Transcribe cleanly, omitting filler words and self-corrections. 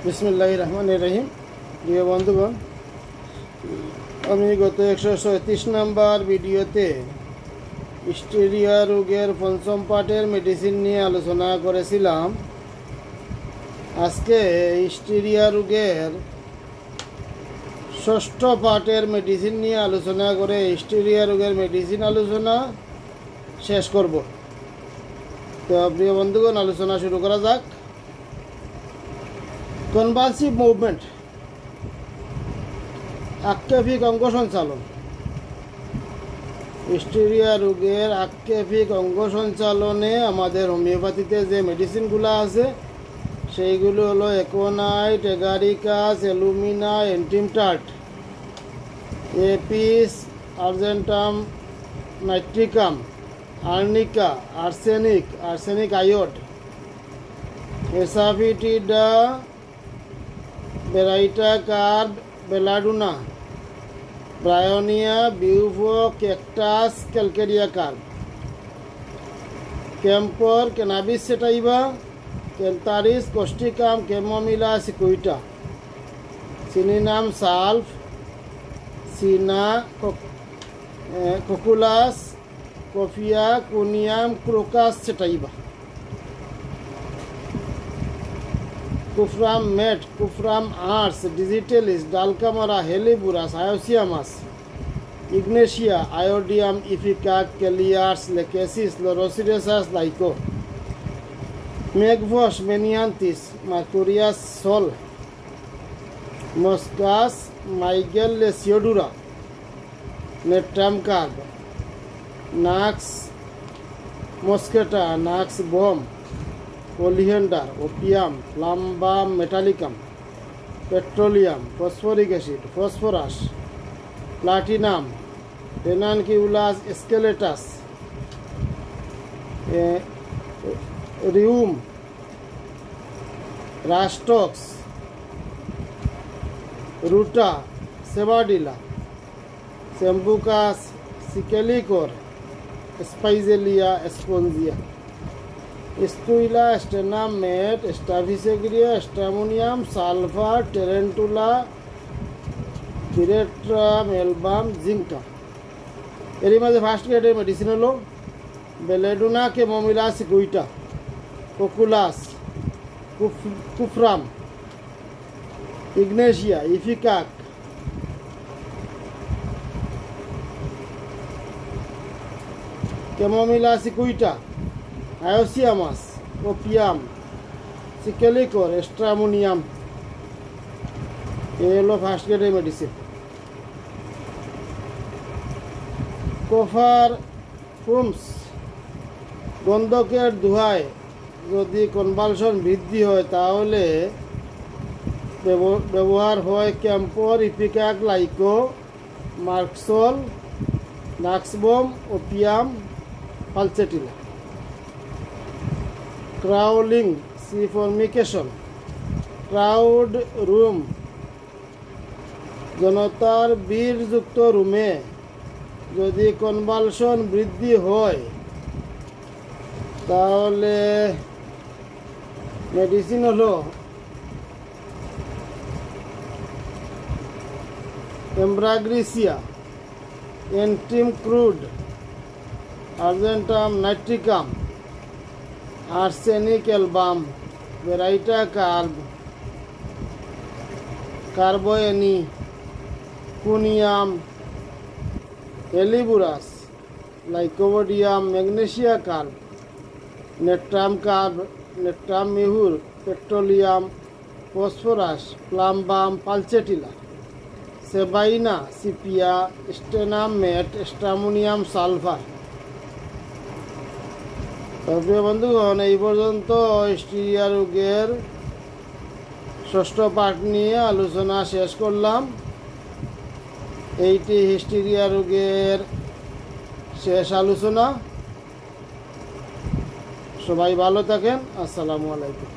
বিসমিল্লাহির রহমানির রহিম। প্রিয় বন্ধুগণ, আমি গত 137 নম্বর ভিডিওতে স্টেরিয়া রোগের পঞ্চম পার্টের মেডিসিন নিয়ে আলোচনা করেছিলাম। আজকে স্টেরিয়া রোগের ষষ্ঠ পার্টের মেডিসিন নিয়ে আলোচনা করে স্টেরিয়া রোগের মেডিসিন আলোচনা শেষ করব। তো প্রিয় বন্ধুগণ, আলোচনা শুরু করা যাক। কনভালসিভ মুভমেন্ট, আক্ষেপিক অঙ্গ সঞ্চালন। স্টেরিয়া রোগের আক্ষেপিক অঙ্গ সঞ্চালনে আমাদের হোমিওপ্যাথিতে যে মেডিসিনগুলো আছে সেইগুলো হলো aconite, agaricus, alumina, antim tart, apis, argentum nitricum, arnica, arsenic iod, asafoetida, baryta carb, belladonna, bryonia, bufo, cactus, calcarea carb, camphor, cannabis sativa, cantharis, causticum, chamomilla, cicuta, chininum sulph, cina, cocculus, coffea, conium, crocus sativa, cuprum met, cuprum ars, digitalis, dulcamara, helleborus, hyoscyamus, ignatia, iodium, ipeca, kali ars, lachesis, laurocerasus, lyco, mag phos, menyanthes, mercurius sol, moschus, mygale lasiodora, natrum carb, nux moschata, nux vom, oleander, opium, plumbum metallicum, petroleum, phosphoric acid, phosphorus, platinum, ranunculus sceleratus, rheum, rhus tox, ruta, sabadilla, sambucus, secale cor, spigelia, spongia, স্টুইলা, stannum met, staphysagria, stramonium, sulphur, tarentula, veratrum, album, zinc. এরই মাঝে first গ্রেডের medicine হলো belladonna, chamomilla, cicuta, cocculus, cuprum, ignatia, ipecac, chamomilla, cicuta, hyoscyamus, opium, secale cor, stramonium. এ হলো first গ্রেডের medicine. কফার ফুমস, গন্ধকের ধোঁয়ায় যদি কনভালশন বৃদ্ধি হয় তাহলে ব্যবহার হয় camphor, ipecac, lyco, merc sol, nux vom, opium, pulsatilla. Crawling, সি ফর্মিকেশন, ক্রাউড রুম, জনতার বীরযুক্ত রুমে যদি কনভালশন বৃদ্ধি হয় তাহলে মেডিসিন হলো ambra grisea, antim crud, argentum nitricum, arsenic album, baryta carb, carbo an, conium, helleborus, lycopodium, magnesia carb, natrum carb, natrum mur, petroleum, phosphorus, plumbum, pulsatilla, sabina, sepia, stannum met, stramonium sulphur. প্রিয় বন্ধুগণ, এই পর্যন্ত স্টেরিয়া রোগের ষষ্ঠ পার্ট নিয়ে আলোচনা শেষ করলাম। এইটি হিস্টেরিয়া রোগের শেষ আলোচনা। সবাই ভালো থাকেন। আসসালামু আলাইকুম।